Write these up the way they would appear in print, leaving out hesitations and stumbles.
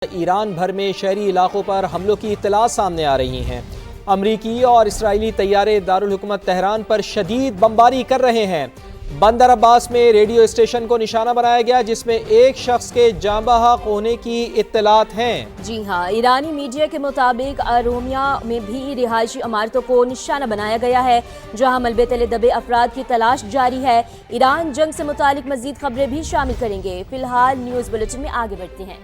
Iran भर में शहरी इलाकों पर हमलों की इत्तला सामने आ रही हैं। अमरीकी और इसराइली तैयारे दारुल हुकूमत तेहरान पर शदीद बमबारी कर रहे हैं। बंदर अब्बास में रेडियो स्टेशन को निशाना बनाया गया, जिसमें एक शख्स के जाँ बहक होने की इत्तलात हैं। जी हाँ, ईरानी मीडिया के मुताबिक अरोमिया में भी रिहायशी इमारतों को निशाना बनाया गया है, जहाँ मलबे तले दबे अफराद की तलाश जारी है। ईरान जंग से मुतालिक मजीद खबरें भी शामिल करेंगे। फिलहाल न्यूज़ बुलेटिन में आगे बढ़ते हैं।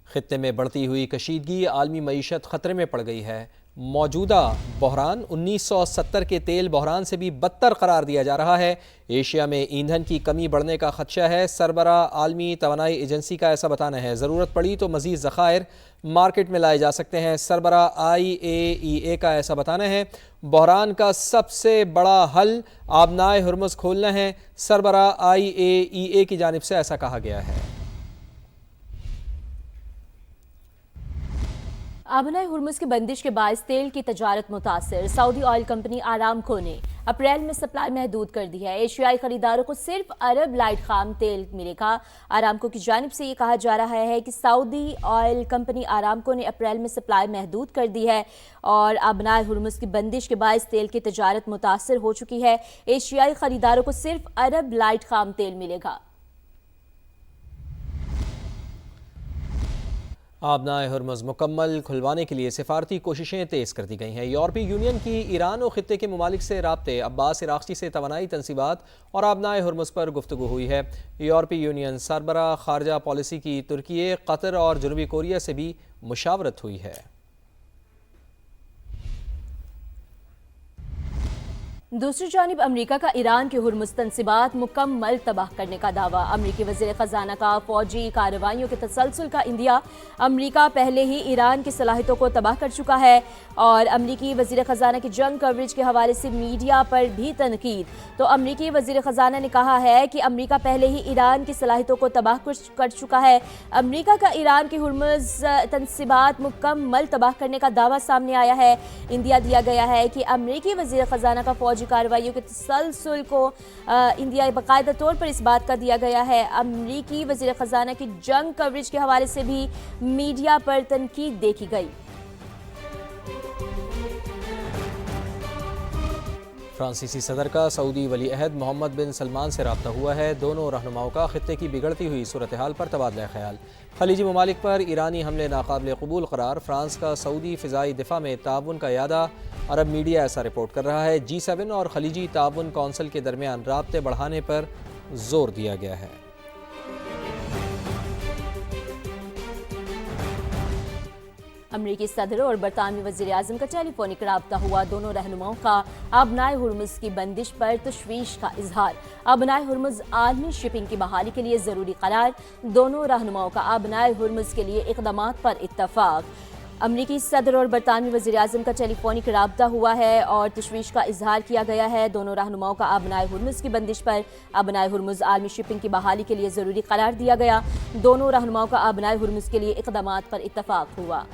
खित्ते में बढ़ती हुई कशीदगी आलमी मईशत खतरे में पड़ गई है। मौजूदा बहरान 1970 के तेल बहरान से भी बदतर करार दिया जा रहा है। एशिया में ईंधन की कमी बढ़ने का खदशा है। सरबरा आलमी तवानाई एजेंसी का ऐसा बताना है। ज़रूरत पड़ी तो मज़ीद ज़खायर मार्केट में लाए जा सकते हैं। सरबरा IAEA का ऐसा बताना है। बहरान का सबसे बड़ा हल आबनाए हुर्मुज़ खोलना है। सरबरा IAEA की जानिब से ऐसा कहा गया है। आबनाए हुर्मुज़ की बंदिश के बायस तेल की तजारत मुतासर। सऊदी ऑयल कंपनी आरामको ने अप्रैल में सप्लाई महदूद कर दी है। एशियाई खरीदारों को सिर्फ अरब लाइट खाम तेल मिलेगा। आरामको की जानिब से ये कहा जा रहा है कि सऊदी ऑयल कंपनी आरामको ने अप्रैल में सप्लाई महदूद कर दी है और आबनाए हुर्मुज़ की बंदिश के बायस तेल की तजारत मुतासर हो चुकी है। एशियाई खरीदारों को सिर्फ अरब लाइट खाम तेल मिलेगा। आबनाए हुर्मुज़ मुकम्मल खुलवाने के लिए सिफारती कोशिशें तेज़ कर दी गई हैं। यूरोपीय यूनियन की ईरान और ख़ित्ते के ममालिक से राब्ते, अब्बास इराक़ची से तवानाई तनसीबात और आबनाए हुर्मुज़ पर गुफ्तगू हुई है। यूरोपीय यूनियन सरबरा खारजा पॉलिसी की तुर्की, कतर और जनूबी कोरिया से भी मुशावरत हुई है। दूसरी जानिब अमरीका का ईरान के हुर्मुज़ तनसीबात मुकम्मल तबाह करने का दावा। अमरीकी वज़ीर ख़जाना का फौजी कार्रवाइयों के तसलसल का इंदिया। अमरीका पहले ही ईरान की सलाहियतों को तबाह कर चुका है और अमरीकी वज़ीर ख़जाना की जंग कवरेज के हवाले से मीडिया पर भी तनकीद। तो अमरीकी वज़ीर ख़जाना ने कहा है कि अमरीका पहले ही ईरान की सलाहियतों को तबाह कर चुका है। अमरीका का ईरान के हुर्मुज़ तनसीबात मुकम्मल तबाह करने का दावा सामने आया है। इंदिया दिया गया है कि अमरीकी वज़ीर ख़जाना का फौजी कार्रवाइयों के तसलसल को इंडिया बाकायदा तौर पर इस बात का दिया गया है। अमरीकी वज़ीर ख़जाना की जंग कवरेज के हवाले से भी मीडिया पर तनकीद देखी गई। फ्रांसीसी सदर का सऊदी वली अहद मोहम्मद बिन सलमान से रब्ता हुआ है। दोनों रहनुमाओं का खित्ते की बिगड़ती हुई सूरत हाल पर तबादला ख्याल। खलीजी ममालिक पर ईरानी हमले नाकाबिल कबूल करार। फ्रांस का सऊदी फ़िज़ाई दिफा में ताउन का यादा। अरब मीडिया ऐसा रिपोर्ट कर रहा है। G7 और खलीजी ताउन कौंसिल के दरमियान राब्ते बढ़ाने पर जोर दिया गया है। अमरीकी सदर और बरतानवी वज़ीर आज़म का टेलीफोनिक राब्ता हुआ। दोनों रहनुमाओं का आबनाए हुर्मुज़ की बंदिश पर तशवीश का इजहार। आबनाए हुर्मुज़ आलमी शिपिंग की बहाली के लिए ज़रूरी करार। दोनों रहनुमाओं का आबनाए हुर्मुज़ के लिए इक़दामात पर इत्तफ़ाक़। अमरीकी सदर और बरतानवी वज़ीर आज़म का टेलीफोनिक राब्ता हुआ है और तशवीश का इजहार किया गया है। दोनों रहनुमाओं का आबनाए हुर्मुज़ की बंदिश पर आबनाए हुर्मुज़ आलमी शिपिंग की बहाली के लिए ज़रूरी करार दिया गया। दोनों रहनुमाओं का आबनाए हुर्मुज़ के लिए इक़दामात पर इत्तफ़ाक़ हुआ।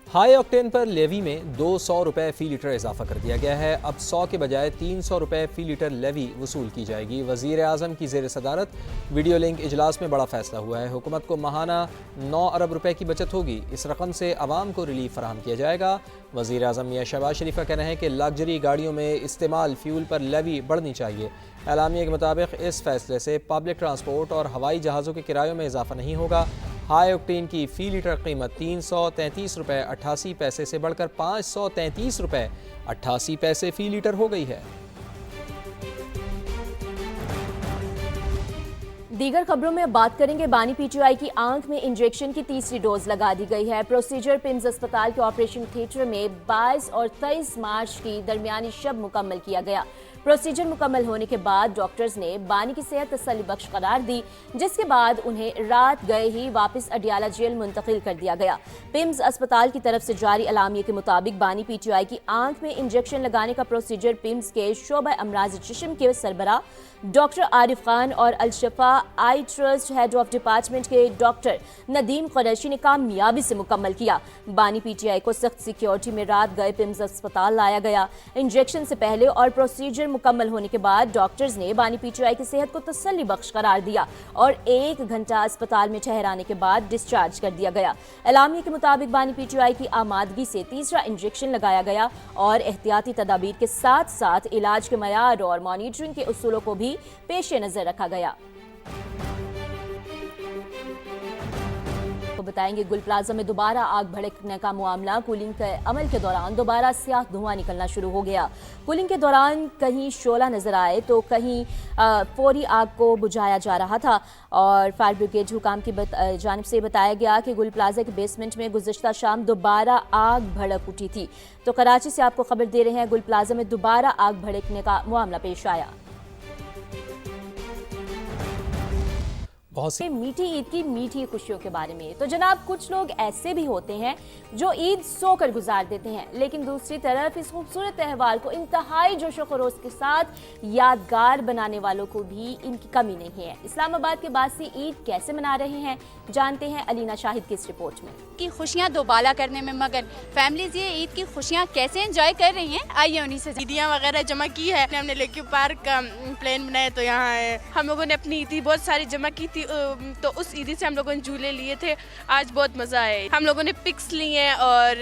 हाई ऑक्टेन पर लेवी में 200 रुपये फ़ी लीटर इजाफा कर दिया गया है। अब 100 के बजाय 300 रुपये फ़ी लीटर लेवी वसूल की जाएगी। वज़ीर आज़म की ज़ेर सदारत वीडियो लिंक इजलास में बड़ा फैसला हुआ है। हुकूमत को माहाना 9 अरब रुपए की बचत होगी। इस रकम से आवाम को रिलीफ फराहम किया जाएगा। वज़ीर आज़म मियां शहबाज शरीफ का कहना है कि लग्जरी गाड़ियों में इस्तेमाल फ्यूल पर लेवी बढ़नी चाहिए। एलामिया के मुताबिक इस फैसले से पब्लिक ट्रांसपोर्ट और हवाई जहाज़ों के किरायों में इजाफा नहीं होगा। हाई ऑक्टेन की फ़ी लीटर कीमत 333 रुपये 88 पैसे से बढ़कर 533 रुपये 88 पैसे फ़ी लीटर हो गई है। दीगर खबरों में अब बात करेंगे। बानी PTI की आंख में इंजेक्शन की तीसरी डोज लगा दी गई है। प्रोसीजर पिम्स अस्पताल के ऑपरेशन थिएटर में 22 और 23 मार्च की दरमियानी शब मुकम्मल किया गया। प्रोसीजर मुकम्मल होने के बाद डॉक्टर्स ने बानी की सेहत तसल्ली बख्श करार दी, जिसके बाद उन्हें रात गए ही वापस अडियाला जेल मुंतकिल कर दिया गया। पिम्स अस्पताल की तरफ से जारी अलामिया के मुताबिक बानी PTI की आंख में इंजेक्शन लगाने का प्रोसीजर पिम्स के शोबा अमराज जिस्म के सरबरा डॉक्टर आरिफ खान और Alshifa eye trust head of department के डॉक्टर नदीम कुरैशी ने कामयाबी से मुकम्मल किया। बानी PTI को सख्त सिक्योरिटी में रात गए पिम्स अस्पताल लाया गया। इंजेक्शन से पहले और प्रोसीजर मुकम्मल होने के बाद डॉक्टर्स ने बानी पीटीआई की सेहत को तसल्ली बख्श करार दिया और 1 घंटा अस्पताल में ठहराने के बाद डिस्चार्ज कर दिया गया। एलामिया के मुताबिक बानी पीटीआई की आमादगी से तीसरा इंजेक्शन लगाया गया और एहतियाती तदाबीर के साथ साथ इलाज के मयार और मॉनिटरिंग के उसूलों को भी पेश नजर रखा गया। तो बताएंगे गुल प्लाजा में दोबारा आग भड़कने का मामला। कूलिंग के अमल के दौरान दोबारा स्याह धुआं निकलना शुरू हो गया। कूलिंग के दौरान कहीं शोला नजर आए तो कहीं फौरी आग को बुझाया जा रहा था और फायर ब्रिगेड हुकाम की जानिब से बताया गया कि गुल प्लाजा के बेसमेंट में गुज़िश्ता शाम दोबारा आग भड़क उठी थी। तो कराची से आपको खबर दे रहे हैं, गुल प्लाजा में दोबारा आग भड़कने का मामला पेश आया। बहुत सी मीठी ईद की मीठी खुशियों के बारे में। तो जनाब, कुछ लोग ऐसे भी होते हैं जो ईद सोकर गुजार देते हैं, लेकिन दूसरी तरफ इस खूबसूरत त्यौहार को इंतहाई जोशो खरोश के साथ यादगार बनाने वालों को भी इनकी कमी नहीं है। इस्लामाबाद के बासी ईद कैसे मना रहे हैं, जानते हैं अलीना शाहिद की इस रिपोर्ट में। की खुशियाँ दोबाला करने में मगन फैमिलीज ये ईद की खुशियाँ कैसे एंजॉय कर रही हैं, आइए उन्हीं से। ईदियाँ वगैरह जमा की है, हमने लेक्यू पार्क का प्लान बनाया तो यहाँ आए। हम लोगों ने अपनी ईदी बहुत सारी जमा की थी, तो उस ईदी से हम लोगों ने झूले लिए थे। आज बहुत मज़ा आया। हम लोगों ने पिक्स लिए हैं और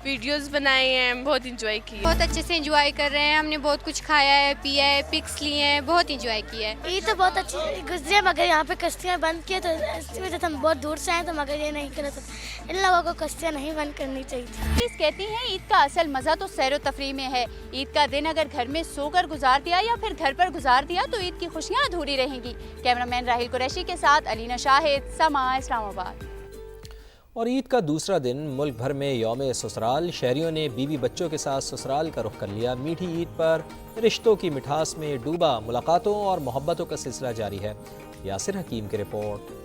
वीडियोस बनाए हैं, बहुत इंजॉय किया। बहुत अच्छे से इंजॉय कर रहे हैं। हमने बहुत कुछ खाया है, पिया है, पिक्स लिए हैं, बहुत इंजॉय किया है। ईद तो बहुत अच्छी गुजरी है, मगर यहाँ पे कश्तियाँ बंद की तो इसकी वजह से हम बहुत दूर से आए, तो मगर ये नहीं कर सकते। इन लोगों को कश्तियाँ नहीं बंद करनी चाहिए थी। कहती हैं ईद का असल मज़ा तो सैर व तफरीह में है। ईद का दिन अगर घर में सोकर गुजार दिया या फिर घर पर गुजार दिया तो ईद की खुशियाँ अधूरी रहेंगी। कैमरामैन राहिल कुरैशी के साथ अलीना शाहिद, समा, इस्लामाबाद। और ईद का दूसरा दिन मुल्क भर में यौम ससुराल। शहरियों ने बीवी बच्चों के साथ ससुराल का रुख कर लिया। मीठी ईद पर रिश्तों की मिठास में डूबा मुलाकातों और मोहब्बतों का सिलसिला जारी है। यासिर हकीम की रिपोर्ट।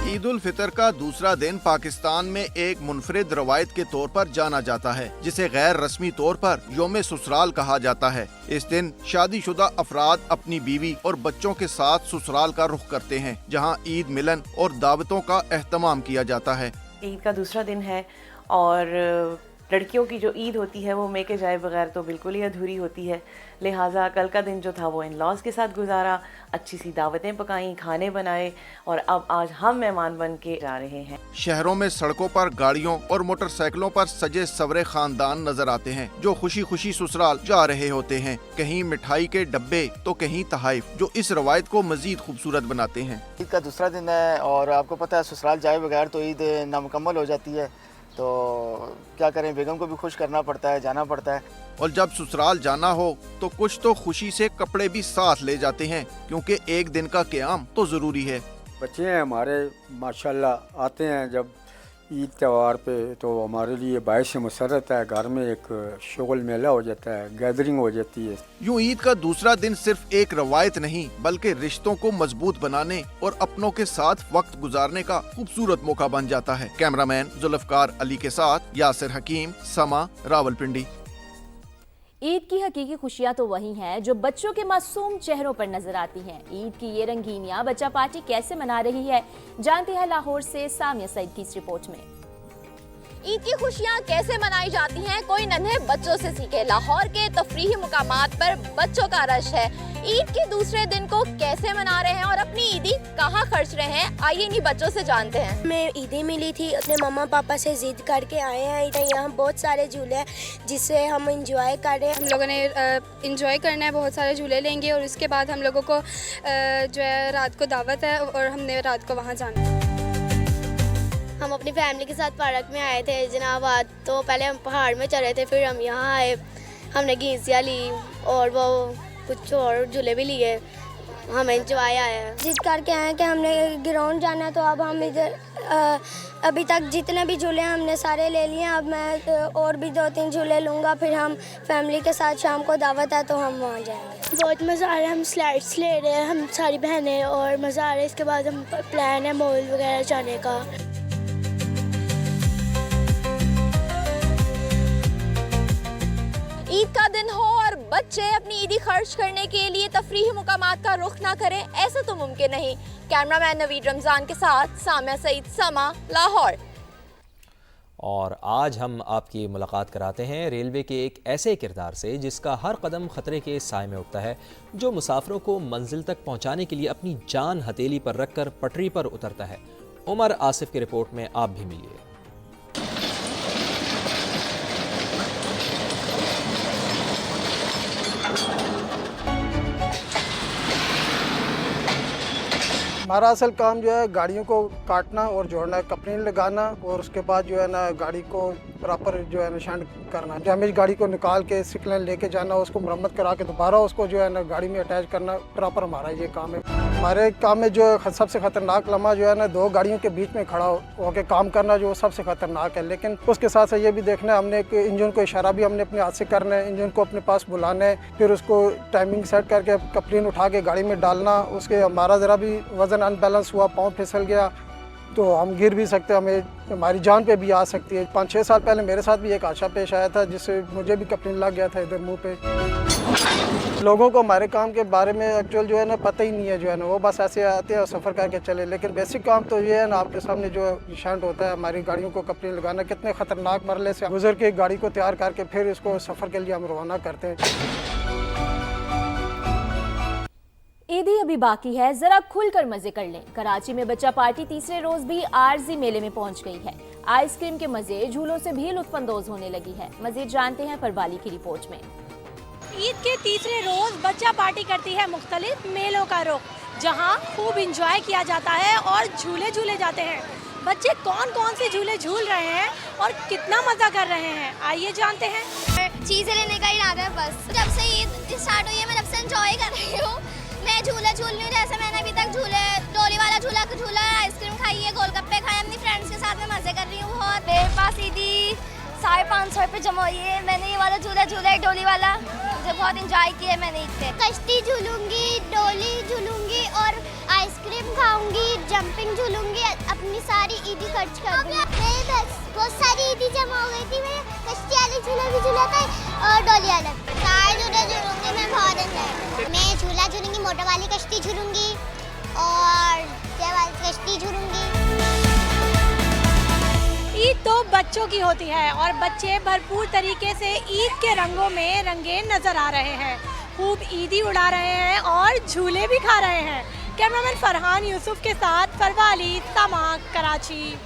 ईद उल फितर का दूसरा दिन पाकिस्तान में एक मुनफरिद रवायत के तौर पर जाना जाता है, जिसे गैर रस्मी तौर पर यौम ससुराल कहा जाता है। इस दिन शादीशुदा अफराद अपनी बीवी और बच्चों के साथ ससुराल का रुख करते हैं, जहां ईद मिलन और दावतों का एहतमाम किया जाता है। ईद का दूसरा दिन है और लड़कियों की जो ईद होती है वो मेके जाए बगैर तो बिल्कुल ही अधूरी होती है। लिहाजा कल का दिन जो था वो इन लॉज के साथ गुजारा, अच्छी सी दावतें पकाई, खाने बनाए और अब आज हम मेहमान बन के जा रहे हैं। शहरों में सड़कों पर गाड़ियों और मोटरसाइकिलों पर सजे सवरे खानदान नजर आते हैं, जो खुशी खुशी ससुराल जा रहे होते हैं। कहीं मिठाई के डब्बे तो कहीं तहाइफ, जो इस रवायत को मजीद खूबसूरत बनाते हैं। ईद का दूसरा दिन है और आपको पता है ससुराल जाए बगैर तो ईद नामुकम्मल हो जाती है, तो क्या करें, बेगम को भी खुश करना पड़ता है, जाना पड़ता है। और जब ससुराल जाना हो तो कुछ तो खुशी से कपड़े भी साथ ले जाते हैं, क्योंकि एक दिन का क़याम तो ज़रूरी है। बच्चे हैं हमारे माशाल्लाह, आते हैं जब ईद त्यौहार पे तो हमारे लिए बाइस मुसरत है। घर में एक शगल मेला हो जाता है, गैदरिंग हो जाती है। यूँ ईद का दूसरा दिन सिर्फ एक रवायत नहीं, बल्कि रिश्तों को मजबूत बनाने और अपनों के साथ वक्त गुजारने का खूबसूरत मौका बन जाता है। कैमरामैन जुल्फकार अली के साथ यासिर हकीम, समा, रावलपिंडी। ईद की हकीकी खुशियां तो वही हैं जो बच्चों के मासूम चेहरों पर नजर आती हैं। ईद की ये रंगीनियां बच्चा पार्टी कैसे मना रही है, जानते हैं लाहौर से सामिया सईद की इस रिपोर्ट में। ईद की खुशियाँ कैसे मनाई जाती हैं, कोई नन्हे बच्चों से सीखे। लाहौर के तफरीही मुकामात पर बच्चों का रश है। ईद के दूसरे दिन को कैसे मना रहे हैं और अपनी ईदी कहाँ खर्च रहे हैं, आइए इन्हीं बच्चों से जानते हैं। हमें ईदी मिली थी, अपने मम्मा पापा से जिद करके आए हैं। यहाँ बहुत सारे झूले हैं जिससे हम इंजॉय कर रहे हैं। हम लोगों ने इंजॉय करना है, बहुत सारे झूले लेंगे और उसके बाद हम लोगों को जो है रात को दावत है और हमने रात को वहाँ जाना है। हम अपनी फैमिली के साथ पार्क में आए थे जनाब। आज तो पहले हम पहाड़ में चढ़े थे, फिर हम यहाँ आए, हमने घींसियाँ ली और वो कुछ और झूले भी लिए। हमें इंजॉय आया है। जिद करके आए कि हमने ग्राउंड जाना है, तो अब हम इधर अभी तक जितने भी झूले हमने सारे ले लिए। अब मैं और भी 2-3 झूले लूँगा, फिर हम फैमिली के साथ शाम को दावत है तो हम वहाँ जाएंगे। बहुत मज़ा आ रहा है। हम स्लाइड्स ले रहे हैं, हम सारी बहनें, और मज़ा आ रहा है। इसके बाद हम प्लान है मॉल वगैरह जाने का। ईद का दिन हो और बच्चे अपनी ईदी खर्च करने के लिए तफरीही मुकामात का रुख ना करें, ऐसा तो मुमकिन नहीं। कैमरामैन नवीद रमजान के साथ सामिया सईद, समा, लाहौर। और आज हम आपकी मुलाकात कराते हैं रेलवे के एक ऐसे किरदार से जिसका हर कदम खतरे के साए में उठता है, जो मुसाफिरों को मंजिल तक पहुंचाने के लिए अपनी जान हथेली पर रखकर पटरी पर उतरता है। उमर आसिफ की रिपोर्ट में आप भी मिलिए। हमारा असल काम जो है गाड़ियों को काटना और जोड़ना, कपलिंग लगाना और उसके बाद जो है ना गाड़ी को प्रॉपर जो है ना शांत करना, डैमेज गाड़ी को निकाल के सिकलन लेके जाना, उसको मरम्मत करा के दोबारा उसको जो है ना गाड़ी में अटैच करना, प्रॉपर हमारा ये काम है। हमारे काम में जो सबसे खतरनाक लम्हा जो है ना दो गाड़ियों के बीच में खड़ा होकर काम करना, जो सबसे खतरनाक है। लेकिन उसके साथ साथ ये भी देखना है हमने कि इंजन को इशारा भी हमने अपने हाथ से करना है, इंजन को अपने पास बुलाना है, फिर उसको टाइमिंग सेट करके कपलिंग उठा के गाड़ी में डालना। उसके हमारा ज़रा भी वज़न अनबैलेंस हुआ, पाँव फिसल गया तो हम गिर भी सकते हैं, हमें हमारी जान पे भी आ सकती है। 5-6 साल पहले मेरे साथ भी एक हादसा पेश आया था जिससे मुझे भी कपलिंग लग गया था इधर मुंह पे। लोगों को हमारे काम के बारे में एक्चुअल जो है ना पता ही नहीं है, जो है ना वो बस ऐसे आते हैं और सफ़र करके चले। लेकिन बेसिक काम तो ये है ना आपके सामने जो शांत होता है, हमारी गाड़ियों को कपलिंग लगाना, कितने ख़तरनाक मरले से गुजर के गाड़ी को तैयार करके फिर इसको सफ़र के लिए हम रवाना करते हैं। ईदी अभी बाकी है, जरा खुलकर मजे कर लें। कराची में बच्चा पार्टी तीसरे रोज भी आरजी मेले में पहुंच गई है। आइसक्रीम के मजे, झूलों से भी लुत्फानंदोज होने लगी है। मजीद जानते हैं परवाली की रिपोर्ट में। ईद के तीसरे रोज बच्चा पार्टी करती है मुख्तलिफ मेलों का रुख, जहां खूब इंजॉय किया जाता है और झूले झूले जाते हैं। बच्चे कौन कौन से झूले झूल रहे हैं और कितना मजा कर रहे हैं, आइए जानते हैं। चीज़ें लेने का इरादा है बस। जब से ईद स्टार्ट हुई है मैं तब से एंजॉय कर रही हूँ। मैं झूले झूल रही हूँ, जैसे मैंने अभी तक झूले डोली वाला झूला, आइसक्रीम खाई है, गोलगप्पे खाए, अपनी फ्रेंड्स के साथ में मजे कर रही हूँ बहुत। मेरे पास ईदी 550 रुपये जमा हुई है। मैंने ये वाला झूला है डोली वाला, मुझे बहुत इंजॉय किया है मैंने इससे। कश्ती झूलूंगी, डोली झूलूंगी और आइसक्रीम खाऊंगी, जंपिंग झूलूंगी, अपनी सारी ईदी खर्च कर दूंगी। मेरे पास बहुत सारी ईदी जमा हो गई थी। मैं कश्ती वाले झूला भी झूला था और डोली वाला। सारे झूले झूलूंगी मैं, बहुत एंजॉय। मैं झूला झूलूंगी, मोटर वाली कश्ती झूलूंगी और कश्ती झूलूंगी। ईद तो बच्चों की होती है और बच्चे भरपूर तरीके से ईद के रंगों में रंगे नजर आ रहे हैं। खूब ईदी उड़ा रहे हैं और झूले भी खा रहे हैं। कैमरामैन फरहान यूसुफ के साथ परवाली, तमाक, कराची।